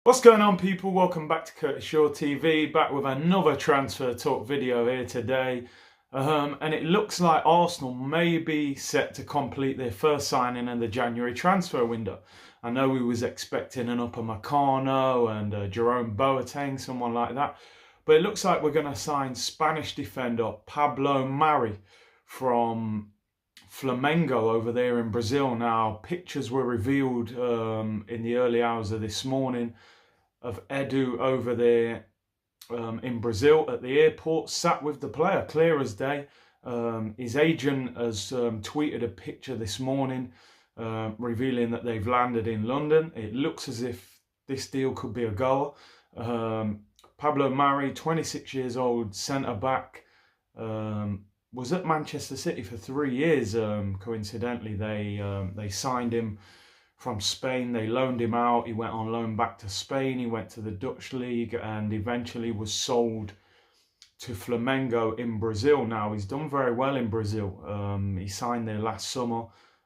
What's going on, people? Welcome back to Curtis Shaw TV, back with another transfer talk video here today. And it looks like Arsenal may be set to complete their first signing in the January transfer window. I know we was expecting an Upamecano and Jerome Boateng, someone like that. But it looks like we're going to sign Spanish defender Pablo Mari from Flamengo over there in Brazil. Now, pictures were revealed in the early hours of this morning of Edu over there in Brazil at the airport, sat with the player, clear as day. His agent has tweeted a picture this morning revealing that they've landed in London. It looks as if this deal could be a goer. Pablo Mari, 26 years old, centre-back, was at Manchester City for 3 years. Coincidentally, they signed him from Spain. They loaned him out. He went on loan back to Spain. He went to the Dutch league and eventually was sold to Flamengo in Brazil. Now, he's done very well in Brazil. He signed there last summer.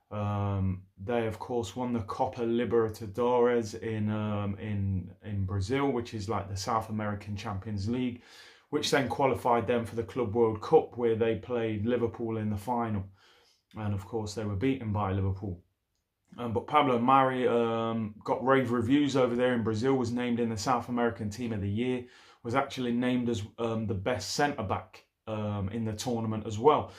They, of course, won the Copa Libertadores in Brazil, which is like the South American Champions League, which then qualified them for the Club World Cup, where they played Liverpool in the final. And, of course, they were beaten by Liverpool. But Pablo Mari got rave reviews over there in Brazil, was named in the South American Team of the Year, was actually named as the best centre-back in the tournament as well.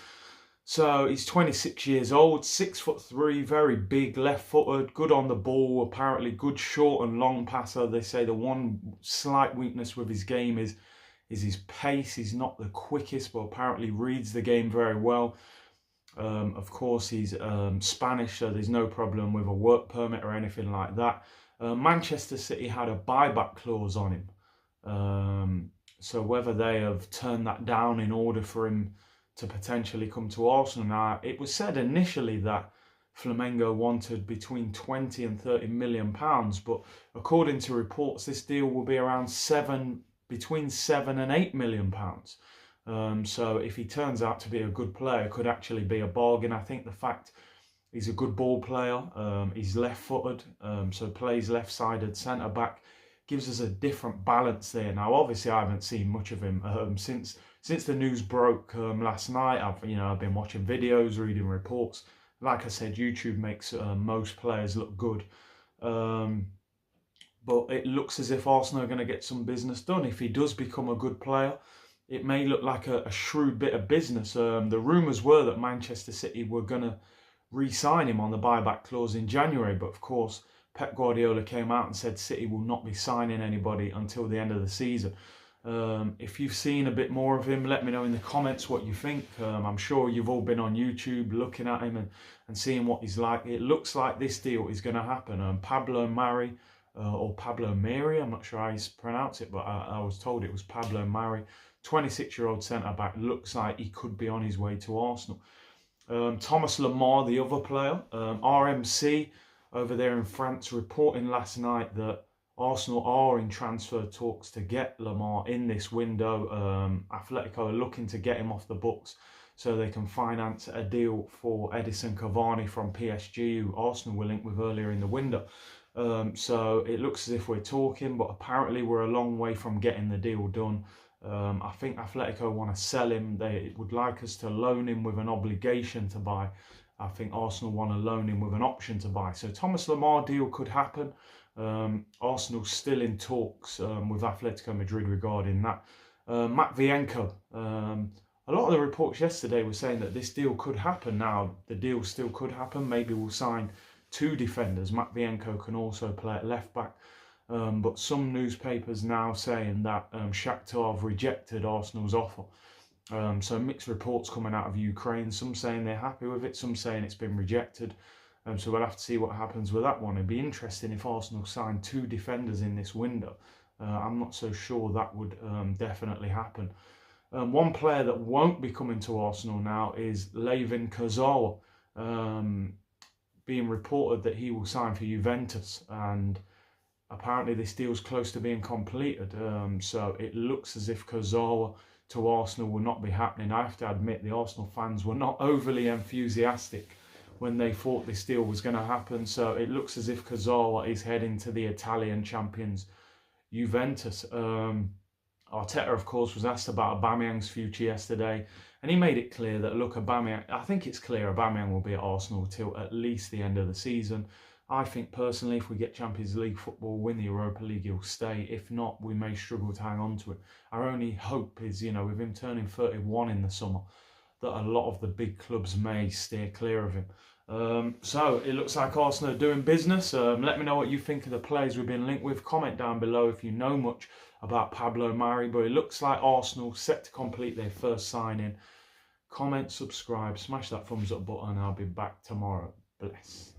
So he's 26 years old, 6'3", very big, left-footed, good on the ball, apparently good short and long passer. They say the one slight weakness with his game is his pace. He's not the quickest, but apparently reads the game very well. Of course, he's Spanish, so there's no problem with a work permit or anything like that. Manchester City had a buyback clause on him. So whether they have turned that down in order for him to potentially come to Arsenal. Now, it was said initially that Flamengo wanted between 20 and 30 million pounds, but according to reports, this deal will be around between 7 and 8 million pounds. So if he turns out to be a good player, could actually be a bargain. I think the fact he's a good ball player, he's left-footed, so plays left-sided centre-back, gives us a different balance there. Now, obviously, I haven't seen much of him since the news broke last night. I've been watching videos, reading reports. Like I said, YouTube makes most players look good. But it looks as if Arsenal are going to get some business done. If he does become a good player, it may look like a shrewd bit of business. The rumours were that Manchester City were going to re-sign him on the buyback clause in January. But of course, Pep Guardiola came out and said City will not be signing anybody until the end of the season. If you've seen a bit more of him, let me know in the comments what you think. I'm sure you've all been on YouTube looking at him and seeing what he's like. It looks like this deal is going to happen. Pablo Mari, or Pablo Mari, I'm not sure how you pronounce it, but I was told it was Pablo Mari. 26-year-old centre-back, looks like he could be on his way to Arsenal. Thomas Lemar, the other player, RMC over there in France, reporting last night that Arsenal are in transfer talks to get Lemar in this window. Atletico are looking to get him off the books so they can finance a deal for Edison Cavani from PSG, who Arsenal were linked with earlier in the window. So it looks as if we're talking, but apparently we're a long way from getting the deal done. I think Atletico want to sell him. They would like us to loan him with an obligation to buy. I think Arsenal want to loan him with an option to buy. So Thomas Lemar deal could happen. Arsenal's still in talks with Atletico Madrid regarding that. Matvienko. A lot of the reports yesterday were saying that this deal could happen. Now, the deal still could happen. Maybe we'll sign 2 defenders. Matvienko can also play at left back. But some newspapers now saying that Shakhtar have rejected Arsenal's offer. So mixed reports coming out of Ukraine. Some saying they're happy with it, some saying it's been rejected. So we'll have to see what happens with that one. It'd be interesting if Arsenal signed 2 defenders in this window. I'm not so sure that would definitely happen. One player that won't be coming to Arsenal now is Layvin Kurzawa. Being reported that he will sign for Juventus, and apparently this deal's close to being completed. So it looks as if Kurzawa to Arsenal will not be happening. I have to admit, the Arsenal fans were not overly enthusiastic when they thought this deal was going to happen. So it looks as if Kurzawa is heading to the Italian champions Juventus. Arteta, of course, was asked about Aubameyang's future yesterday, and he made it clear that, look, I think it's clear Aubameyang will be at Arsenal till at least the end of the season. I think personally, if we get Champions League football, win the Europa League, he'll stay. If not, we may struggle to hang on to it. Our only hope is, with him turning 31 in the summer, that a lot of the big clubs may steer clear of him. So it looks like Arsenal are doing business. Let me know what you think of the players we've been linked with. Comment down below if you know much about Pablo Mari, but it looks like Arsenal set to complete their first signing. Comment, subscribe, smash that thumbs up button. I'll be back tomorrow. Bless.